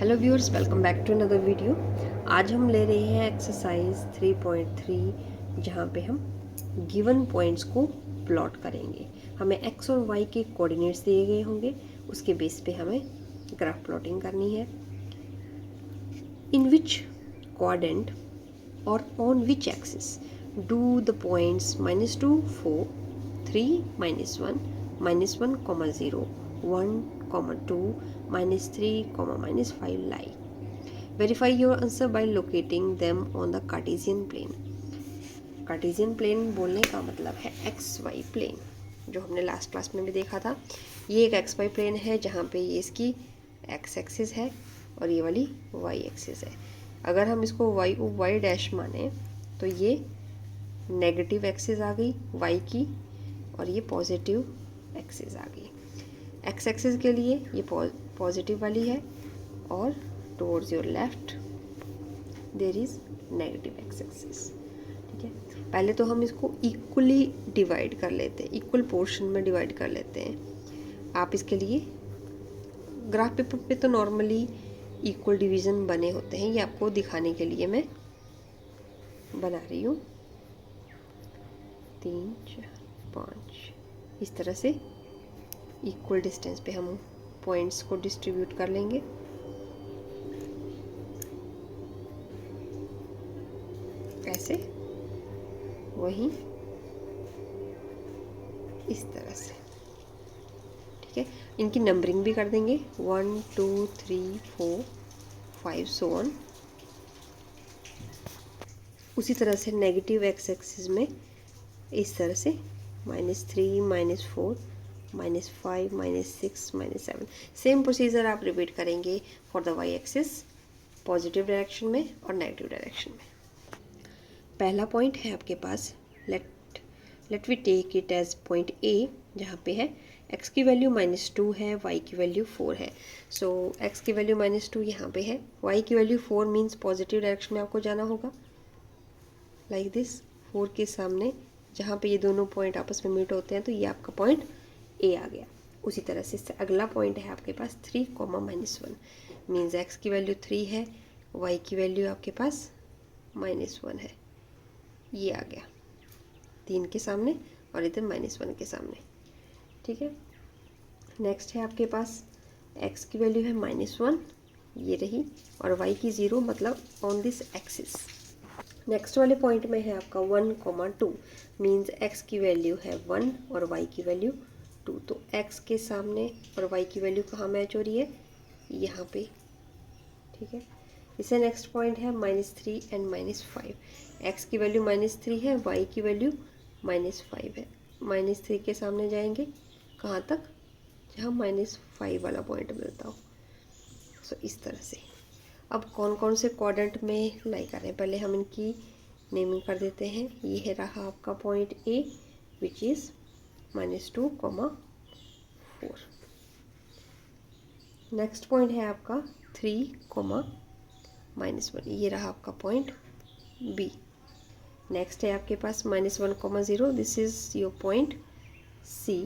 Hello viewers, welcome back to another video. आज हम ले रहे हैं एक्सरसाइज 3.3 जहाँ पे हम गिवन पॉइंट्स को प्लॉट करेंगे। हमें एक्स और वाई के कोऑर्डिनेट्स दिए गए होंगे, उसके बेस पे हमें ग्राफ प्लॉटिंग करनी है। इन विच क्वाड्रेंट और on which axis do the points -2, 4, 3, -1, -1, -0, 1, -2, -3, -5 lie. Verify your answer by locating them on the Cartesian plane. Cartesian plane बोलने का मतलब है एक्स वाई प्लेन, जो हमने लास्ट क्लास में भी देखा था। ये एक एक्स वाई प्लेन है जहाँ पे ये इसकी एक्स एक्सिस है और ये वाली वाई एक्सिस है। अगर हम इसको वाई डैश माने तो ये नेगेटिव एक्सिस आ गई वाई की और ये पॉजिटिव एक्सिस आ गई। एक्स एक्सिस के लिए ये पॉजिटिव वाली है और towards your left there is negative X axis. ठीक है, पहले तो हम इसको इक्वली डिवाइड कर लेते हैं, इक्वल पोर्शन में डिवाइड कर लेते हैं। आप इसके लिए ग्राफ पेपर पे तो नॉर्मली इक्वल डिवीज़न बने होते हैं, ये आपको दिखाने के लिए मैं बना रही हूँ। 3, 4, 5 इस तरह से इक्वल डिस्टेंस पे हम पॉइंट्स को डिस्ट्रीब्यूट कर लेंगे। ऐसे वहीं इस तरह से। ठीक है, इनकी नंबरिंग भी कर देंगे 1, 2, 3, 4, 5 सो ऑन। उसी तरह से नेगेटिव एक्स एक्सिस में इस तरह से -3, -4, -5, -6, -7 सेम प्रोसीजर आप रिपीट करेंगे for the Y axis, positive direction में और नेगेटिव डायरेक्शन में। पहला पॉइंट है आपके पास, let we take it as point A, जहाँ पे है x की वैल्यू -2 है, y की वैल्यू 4 है। सो x की वैल्यू -2 यहाँ पे है, y की वैल्यू 4 मीन्स पॉजिटिव डायरेक्शन में आपको जाना होगा लाइक दिस। 4 के सामने जहाँ पे ये दोनों पॉइंट आपस में मीट होते हैं तो ये आपका पॉइंट ए आ गया। उसी तरह से अगला पॉइंट है आपके पास 3, -1 मीन्स x की वैल्यू 3 है, y की वैल्यू आपके पास -1 है, ये आ गया 3 के सामने और इधर -1 के सामने। ठीक है, नेक्स्ट है आपके पास x की वैल्यू है -1, ये रही, और y की 0 मतलब ऑन दिस एक्सिस। नेक्स्ट वाले पॉइंट में है आपका 1, 2 मीन्स x की वैल्यू है 1 और y की वैल्यू 2। तो x के सामने और y की वैल्यू कहाँ मैच हो रही है, यहाँ पे। ठीक है, इसे नेक्स्ट पॉइंट है -3 एंड -5। x की वैल्यू -3 है, y की वैल्यू -5 है। -3 के सामने जाएंगे कहाँ तक, जहाँ -5 वाला पॉइंट मिलता हो। सो इस तरह से अब कौन कौन से क्वाड्रेंट में लाई कर रहे हैं, पहले हम इनकी नेमिंग कर देते हैं। ये है रहा आपका point A which is -2, 4। Next point है आपका 3, -1, ये रहा आपका पॉइंट बी। नेक्स्ट है आपके पास -1, 0, this is your point C.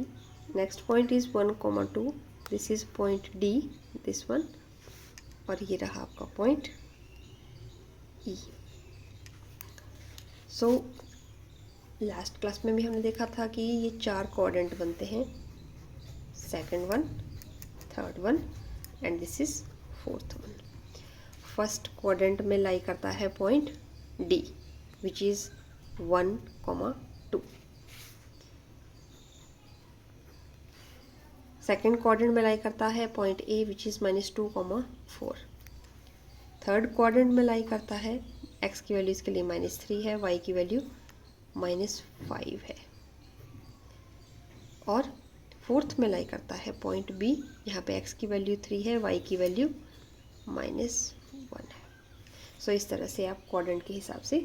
Next point is 1, 2, this is point D, this one, और ये रहा आपका point E. So last class में भी हमने देखा था कि ये 4 क्वाड्रेंट बनते हैं, second one, third one and this is fourth one. First quadrant में लाई करता है point D which is 1, 2। Second quadrant में लाई करता है point A which is -2, 4। Third quadrant में लाई करता है, x की वैल्यू इसके लिए -3 है, y की वैल्यू -5 है। और फोर्थ में लाई करता है पॉइंट बी, यहाँ पे x की वैल्यू 3 है, y की वैल्यू -1 है। सो इस तरह से आप क्वाड्रेंट के हिसाब से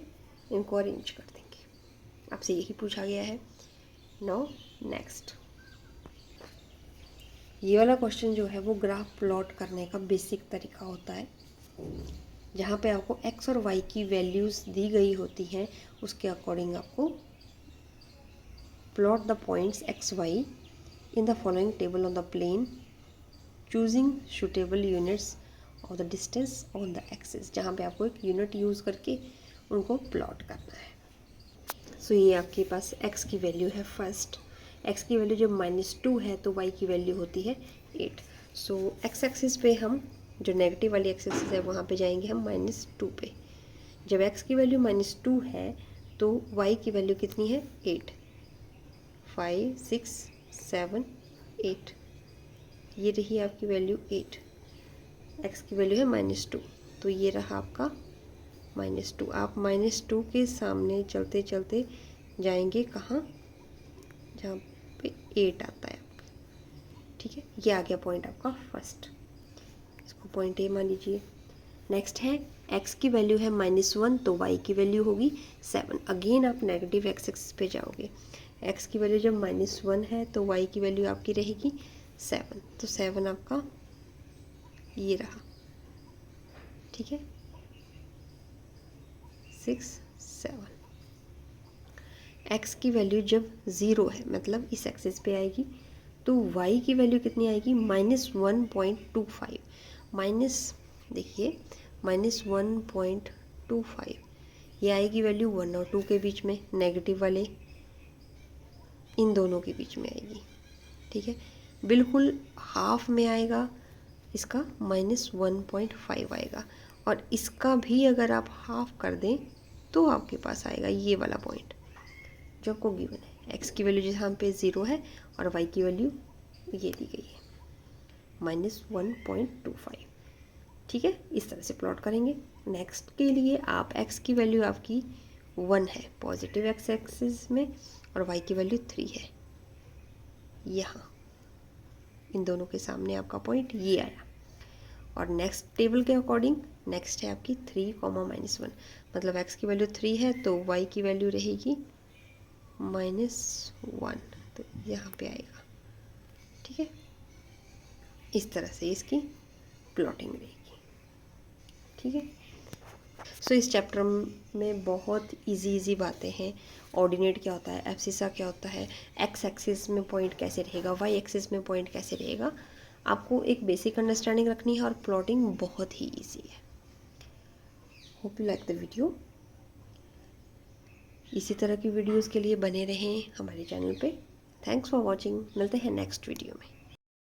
इनको अरेंज कर देंगे। आपसे यही पूछा गया है। नाउ नेक्स्ट, ये वाला क्वेश्चन जो है वो ग्राफ प्लॉट करने का बेसिक तरीका होता है, जहाँ पे आपको x और y की वैल्यूज़ दी गई होती हैं, उसके अकॉर्डिंग आपको plot the points x, y in the following table on the plane, choosing suitable units और the distance on the axis, जहाँ पे आपको एक यूनिट यूज़ करके उनको प्लॉट करना है। सो ये आपके पास x की वैल्यू है फर्स्ट। x की वैल्यू जब -2 है तो y की वैल्यू होती है 8। सो x एक्सिस पे हम जो नेगेटिव वाली एक्सिस है वहाँ पे जाएंगे हम -2 पे। जब x की वैल्यू -2 है तो y की वैल्यू कितनी है 8। 5 6 7 8, ये रही आपकी वैल्यू 8। x की वैल्यू है -2, तो ये रहा आपका -2। आप -2 के सामने चलते चलते जाएंगे कहाँ, जहाँ पे 8 आता है आपका। ठीक है, ये आ गया पॉइंट आपका फर्स्ट, इसको पॉइंट ए मान लीजिए। नेक्स्ट है x की वैल्यू है -1 तो y की वैल्यू होगी 7। अगेन आप नेगेटिव x एक्सिस पे जाओगे। x की वैल्यू जब -1 है तो y की वैल्यू आपकी रहेगी 7, तो 7 आपका ये रहा। ठीक है, 6 7। x की वैल्यू जब 0 है मतलब इस एक्सिस पे आएगी तो y की वैल्यू कितनी आएगी -1.25। देखिए -1.25 ये आएगी वैल्यू 1 और 2 के बीच में, नेगेटिव वाले इन दोनों के बीच में आएगी। ठीक है, बिल्कुल हाफ में आएगा, इसका -1.5 आएगा, और इसका भी अगर आप हाफ कर दें तो आपके पास आएगा ये वाला पॉइंट जो आपको गिवन है। x की वैल्यू जहाँ पे 0 है और y की वैल्यू ये दी गई है -1.25। ठीक है, इस तरह से प्लॉट करेंगे। नेक्स्ट के लिए आप x की वैल्यू आपकी 1 है पॉजिटिव x एक्सिस में और y की वैल्यू 3 है यहाँ, इन दोनों के सामने आपका पॉइंट ये आया। और नेक्स्ट टेबल के अकॉर्डिंग नेक्स्ट है आपकी 3, -1, मतलब x की वैल्यू 3 है तो y की वैल्यू रहेगी -1, तो यहाँ पे आएगा। ठीक है, इस तरह से इसकी प्लॉटिंग रहेगी। ठीक है, सो इस चैप्टर में बहुत इजी बातें हैं। ऑर्डिनेट क्या होता है, एब्सिसा क्या होता है, एक्स एक्सिस में पॉइंट कैसे रहेगा, वाई एक्सिस में पॉइंट कैसे रहेगा, आपको एक बेसिक अंडरस्टैंडिंग रखनी है और प्लॉटिंग बहुत ही इजी है। Hope you like the video. इसी तरह की वीडियोस के लिए बने रहें हमारे चैनल पे। थैंक्स फॉर वॉचिंग, मिलते हैं नेक्स्ट वीडियो में।